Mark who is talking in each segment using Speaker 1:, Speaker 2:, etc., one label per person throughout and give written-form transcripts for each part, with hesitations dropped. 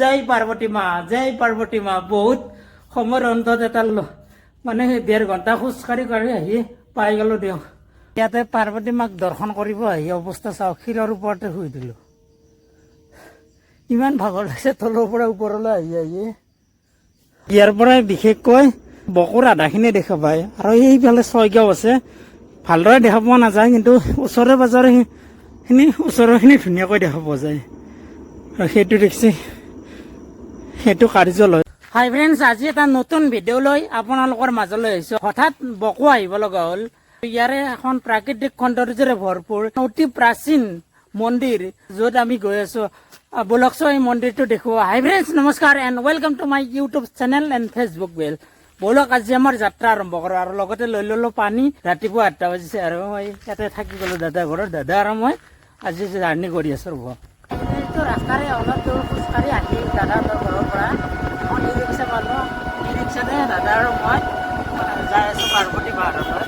Speaker 1: জয় পাৰ্বতী মা বহুত সময়ৰ অন্তত এটা মানে 1.5 ঘণ্টা খোজকাঢ়ি আহি পাই গ'লো দিয়ক। ইয়াতে পাৰ্বতী মাক দৰ্শন কৰিব আহি অৱস্থা চাওক, শিলৰ ওপৰতে শুই দিলোঁ। ইমান ভাগৰ লাগিছে তলৰ পৰা ওপৰলৈ আহি ইয়াৰ পৰাই বিশেষকৈ বকৰ আধাখিনি দেখা পায় আৰু এইফালে 6 গাঁও আছে, ভালদৰে দেখা পোৱা নাযায়, কিন্তু ওচৰে পাজৰে ওচৰৰখিনি ধুনীয়াকৈ দেখা পোৱা যায়। আৰু সেইটো দেখছি সেইটো কাৰ্যালয়। হাই ফ্ৰেণ্ডছ, আজি এটা নতুন ভিডিঅ' লৈ আপোনালোকৰ মাজলৈ আহিছোঁ। হঠাৎ বকো আহিব লগা হ'ল। ইয়াৰে এখন প্ৰাকৃতিক সৌন্দৰ্যৰে ভৰপূৰ অতি প্ৰাচীন মন্দিৰ য'ত আমি গৈ আছোঁ। বলকচোন এই মন্দিৰটো দেখুওৱা। হাই ফ্ৰেণ্ডছ, নমস্কাৰ and welcome to my YouTube channel and Facebook page. বলক আজি আমাৰ যাত্ৰা আৰম্ভ কৰোঁ। আৰু লগতে লৈ ল'লোঁ পানী। ৰাতিপুৱা 8টা বাজিছে আৰু মই ইয়াতে থাকি গ'লোঁ দাদা ঘৰত। দাদা আৰু মই আজি জাৰ্ণি কৰি আছোঁ। ৰ'ব, এইটো ৰাস্তাৰে অলপ দূৰ খোজকাঢ়ি আহি দাদাহঁতৰ ঘৰৰ পৰা এখন ই ৰিক্সা পালোঁ। ই ৰিক্সাতে দাদা আৰু মই যাই আছোঁ পাৰ্বতী পাহাৰলৈ।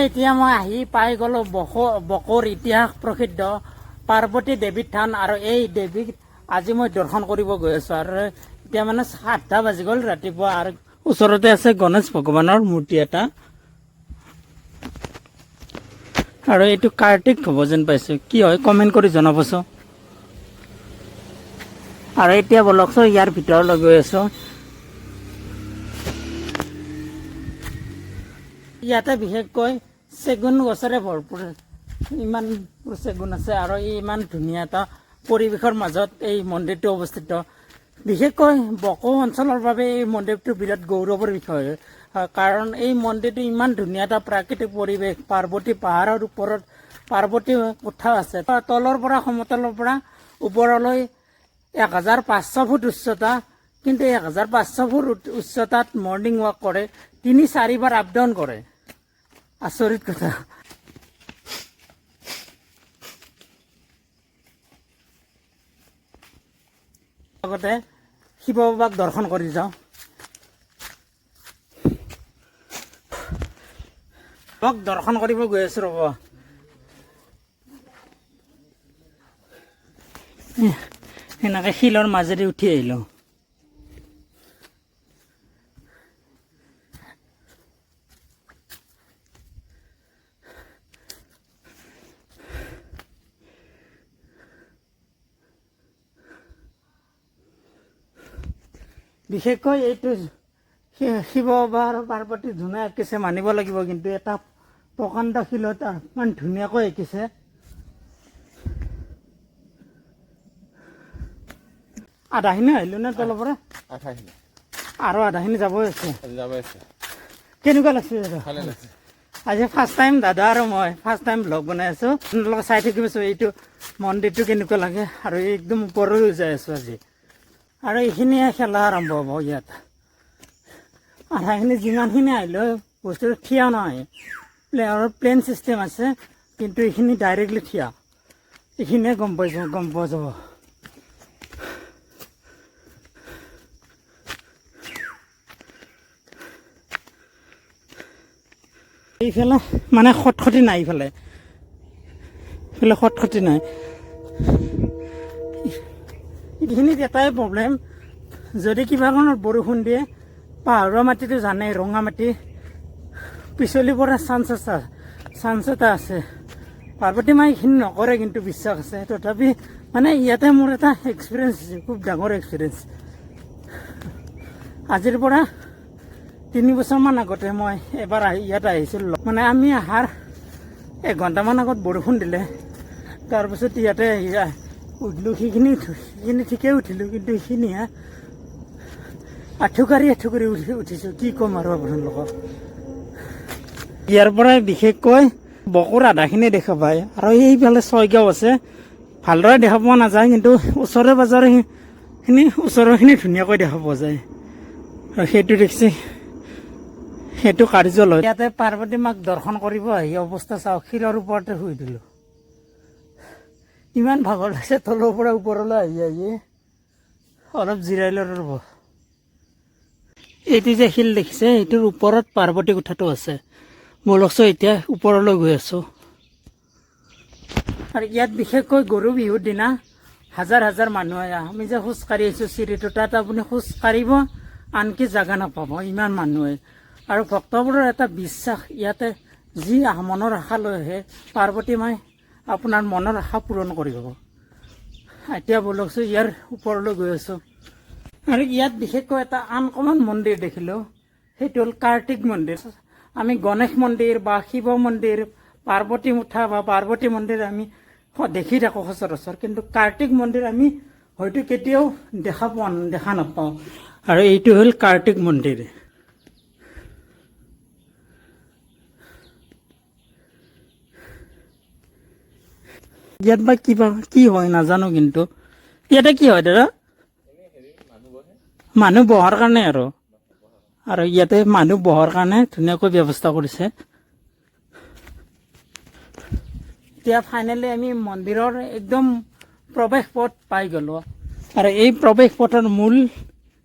Speaker 1: এতিয়া মই আহি পাই গ'লোঁ বকৰ ইতিহাস প্ৰসিদ্ধ পাৰ্বতী দেৱীৰ থান। আৰু এই দেৱীক আজি মই দৰ্শন কৰিব গৈ আছোঁ। আৰু এতিয়া মানে 7টা বাজি গ'ল ৰাতিপুৱা। আৰু ওচৰতে আছে গণেশ ভগৱানৰ মূৰ্তি এটা। আৰু এইটো কাৰ্তিক হ'ব যেন পাইছোঁ, কি হয় কমেণ্ট কৰি জনাবচোন। আৰু এতিয়া বলকচোন ইয়াৰ ভিতৰলৈ গৈ আছোঁ। ইয়াতে বিশেষকৈ চেগুন গছৰে ভৰপূৰ, ইমান চেগুন আছে। আৰু ইমান ধুনীয়া এটা পৰিৱেশৰ মাজত এই মন্দিৰটো অৱস্থিত। বিশেষকৈ বকো অঞ্চলৰ বাবে এই মন্দিৰটো বিৰাট গৌৰৱৰ বিষয়, কাৰণ এই মন্দিৰটো ইমান ধুনীয়া এটা প্ৰাকৃতিক পৰিৱেশ। পাৰ্বতী পাহাৰৰ ওপৰত পাৰ্বতী কোঠা আছে। তলৰ পৰা সমতলৰ পৰা ওপৰলৈ 1500 ফুট উচ্চতা। কিন্তু 1500 ফুট উচ্চতাত মৰ্ণিং ৱাক কৰে, 3-4 বাৰ আপ ডাউন কৰে। আচৰিত কথা। লগতে শিৱ বাবাক দৰ্শন কৰি যাওঁ। দৰ্শন কৰিব গৈ আছোঁ। ৰ'ব, সেনেকৈ শিলৰ মাজেদি উঠি আহিলোঁ। বিশেষকৈ এইটো শিৱ বাবা আৰু পাৰ্বতী ধুনীয়া আঁকিছে, মানিব লাগিব। কিন্তু এটা প্ৰকাণ্ড শিলত ইমান ধুনীয়াকৈ আঁকিছে। আধাখিনি আহিলোঁ নে তলৰ পৰা? আৰু আধাখিনি যাবই আছে। কেনেকুৱা লাগছে দাদা? আজি ফাৰ্ষ্ট টাইম দাদা আৰু মই ফাৰ্ষ্ট টাইম ব্লগ বনাই আছোঁ। আপোনালোকে চাই থাকিবচোন এইটো মন্দিৰটো কেনেকুৱা লাগে। আৰু একদম ওপৰলৈ যাই আছোঁ আজি। আৰু এইখিনিয়ে খেলা আৰম্ভ হ'ব ইয়াত। আধাখিনি যিমানখিনি আহিলেও বস্তুটো থিয়া নহয়, প্লেন চিষ্টেম আছে, কিন্তু এইখিনি ডাইৰেক্টলি থিয়া। এইখিনিয়ে গম পোৱা যাব। এইফালে মানে খটখটি নাই, এইফালে খটখটি নাই। এইখিনিত এটাই প্ৰব্লেম, যদি কিবা কাৰণত বৰষুণ দিয়ে, পাহাৰৰ মাটিটো জানে ৰঙা মাটি, পিছলি পৰাৰ চান্স এটা আছে। পাৰ্বতী মাই এইখিনি নকৰে, কিন্তু বিশ্বাস আছে। তথাপি মানে ইয়াতে মোৰ এটা এক্সপিৰিয়েঞ্চ, খুব ডাঙৰ এক্সপিৰিয়েঞ্চ। আজিৰ পৰা 3 বছৰমান আগতে মই এবাৰ ইয়াত আহিছিলোঁ। মানে আমি অহাৰ 1 ঘণ্টামান আগত বৰষুণ দিলে। তাৰপিছত ইয়াতে উঠিলোঁ। সেইখিনি ঠিকেই উঠিলোঁ, কিন্তু সেইখিনিহে আঁঠুকাৰি উঠিছোঁ। কি ক'ম আৰু আপোনালোকক। ইয়াৰ পৰাই বিশেষকৈ বকৰ আধাখিনি দেখা পায়। আৰু এইফালে 6 গাঁও আছে, ভালদৰে দেখা পোৱা নাযায়, কিন্তু ওচৰে পাজৰে ওচৰৰখিনি ধুনীয়াকৈ দেখা পোৱা যায়। আৰু সেইটো দেখছি সেইটো কাৰ্যালয়। ইয়াতে পাৰ্বতী মাক দৰ্শন কৰিব আহি অৱস্থা চাওক, শিলৰ ওপৰতে শুই দিলোঁ। ইমান ভাগৰ লাগিছে তলৰ পৰা ওপৰলৈ আহি অলপ জিৰাই ল'লোঁ। ৰ'ব, এইটো যে শিল দেখিছে এইটোৰ ওপৰত পাৰ্বতী কোঠাটো আছে বলকচোন এতিয়া ওপৰলৈ গৈ আছোঁ আৰু ইয়াত বিশেষকৈ গৰু বিহুৰ দিনা হাজাৰ হাজাৰ মানুহ আহে আমি যে খোজকাঢ়ি আহিছোঁ চিৰিটো তাত আপুনি খোজকাঢ়িব আনকি জাগা নাপাব ইমান মানুহে আৰু ভক্তবোৰৰ এটা বিশ্বাস ইয়াতে যি মনৰ আশা লৈ আহে পাৰ্বতী মাই আপোনাৰ মনৰ আশা পূৰণ কৰিব এতিয়া বলকচোন ইয়াৰ ওপৰলৈ গৈ আছোঁ আৰু ইয়াত বিশেষকৈ এটা আনকমন মন্দিৰ দেখিলোঁ সেইটো হ'ল কাৰ্তিক মন্দিৰ আমি গণেশ মন্দিৰ বা শিৱ মন্দিৰ পাৰ্বতী মুঠা বা পাৰ্বতী মন্দিৰ আমি দেখি থাকোঁ সচৰাচৰ কিন্তু কাৰ্তিক মন্দিৰ আমি হয়তো কেতিয়াও দেখা নাপাওঁ আৰু এইটো হ'ল কাৰ্তিক মন্দিৰ ইয়াত বা কি হয় নাজানো কিন্তু ইয়াতে কি হয় দাদা মানুহ বহাৰ কাৰণে আৰু ইয়াতে মানুহ বহাৰ কাৰণে ধুনীয়াকৈ ব্যৱস্থা কৰিছে এতিয়া ফাইনেলি আমি মন্দিৰৰ একদম প্ৰৱেশ পথ পাই গ'লোঁ আৰু এই প্ৰৱেশ পথৰ মূল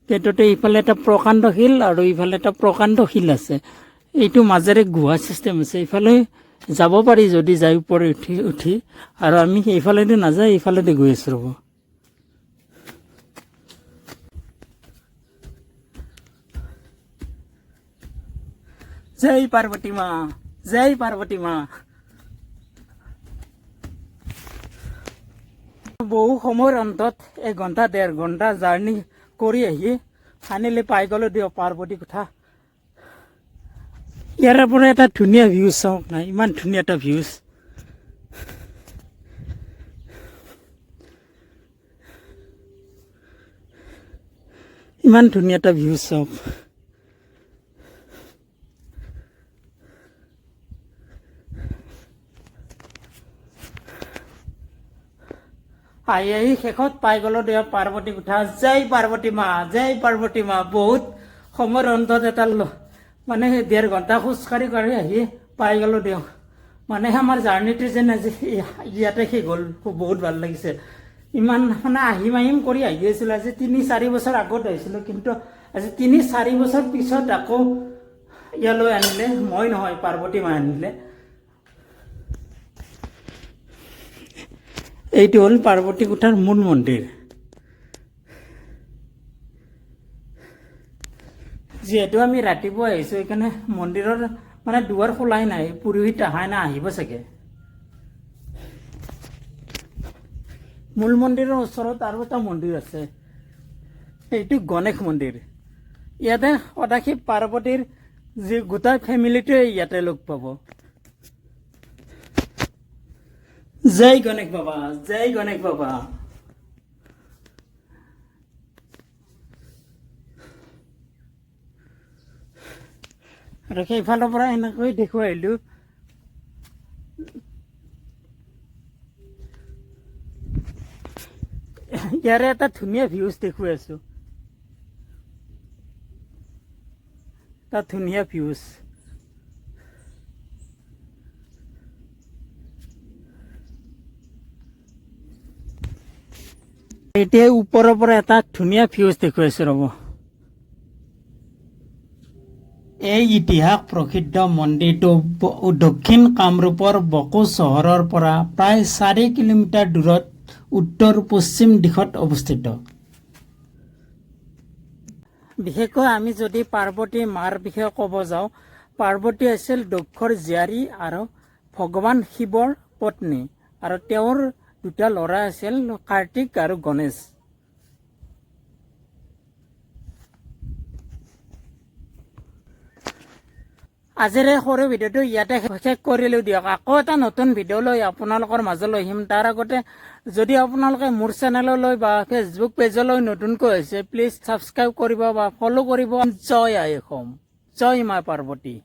Speaker 1: গেটতে ইফালে এটা প্ৰকাণ্ড শিল আৰু ইফালে এটা প্ৰকাণ্ড শিল আছে এইটো মাজেৰে গুহা ছিষ্টেম আছে ইফালে যাব পাৰি যদি যাই ওপৰে উঠি আৰু আমি এইফালেদি নাযায় এইফালেদি গৈ আছোঁ ৰ'ব জয় পাৰ্বতী মা জয় পাৰ্বতী মা বহু সময়ৰ অন্তত 1 ঘণ্টা 1.5 ঘণ্টা জাৰ্ণি কৰি আহি ফাইনেলি পাই গ'লোঁ দিয়ক পাৰ্বতী কোঠা ইয়াৰ পৰা এটা ধুনীয়া ভিউজ চাওক নাই ইমান ধুনীয়া এটা ভিউজ ইমান ধুনীয়া এটা ভিউজ চাওক আহি শেষত পাই গ'লোঁ দিয়ক পাৰ্বতী কোঠা জয় পাৰ্বতী মা বহুত সময়ৰ অন্তত এটা মানে 1.5 ঘণ্টা খোজকাঢ়ি আহি পাই গ'লোঁ দিয়ক মানে আমাৰ জাৰ্ণিটো যেন আজি ইয়াতে শেষ হ'ল বহুত ভাল লাগিছে ইমান মানে আহিম কৰি আহি আছিলোঁ আজি 3-4 বছৰ আগত আহিছিলোঁ কিন্তু আজি 3-4 বছৰ পিছত আকৌ ইয়ালৈ আনিলে মই নহয় পাৰ্বতী মা আনিলে এইটো হ'ল পাৰ্বতী কোঠাৰ মূল মন্দিৰ যিহেতু আমি ৰাতিপুৱা আহিছোঁ সেইকাৰণে মন্দিৰৰ মানে দুৱাৰ খোলাই নাই পুৰোহিত অহাই নাই আহিব চাগে মূল মন্দিৰৰ ওচৰত আৰু এটা মন্দিৰ আছে এইটো গণেশ মন্দিৰ ইয়াতে সদাশিৱ পাৰ্বতীৰ যি গোটেই ফেমিলিটোৱে ইয়াতে লগ পাব জয় গণেশ বাবা আৰু সেইফালৰ পৰা এনেকৈ দেখুৱাই আহিলোঁ ইয়াৰে এটা ধুনীয়া ভিউজ দেখুৱাই আছোঁ এটা ধুনীয়া ভিউজ এতিয়া ওপৰৰ পৰা এটা ধুনীয়া ভিউজ দেখুৱাইছোঁ ৰ'ব এই ইতিহাস প্ৰসিদ্ধ মন্দিৰটো দক্ষিণ কামৰূপৰ বকো চহৰৰ পৰা প্ৰায় 4 কিলোমিটাৰ দূৰত উত্তৰ পশ্চিম দিশত অৱস্থিত বিশেষকৈ আমি যদি পাৰ্বতী মাৰ বিষয়ে ক'ব যাওঁ পাৰ্বতী আছিল দক্ষৰ জীয়াৰী আৰু ভগৱান শিৱৰ পত্নী আৰু তেওঁৰ 2টা ল'ৰা আছিল কাৰ্তিক আৰু গণেশ আজিৰ এই সৰু ভিডিঅ'টো ইয়াতে শেষ কৰিলোঁ দিয়ক আকৌ এটা নতুন ভিডিঅ' লৈ আপোনালোকৰ মাজলৈ আহিম তাৰ আগতে যদি আপোনালোকে মোৰ চেনেললৈ বা ফেচবুক পেজলৈ নতুনকৈ হৈছে প্লিজ ছাবস্ক্ৰাইব কৰিব বা ফ'ল' কৰিব জয় আই অসম জয় মা পাৰ্বতী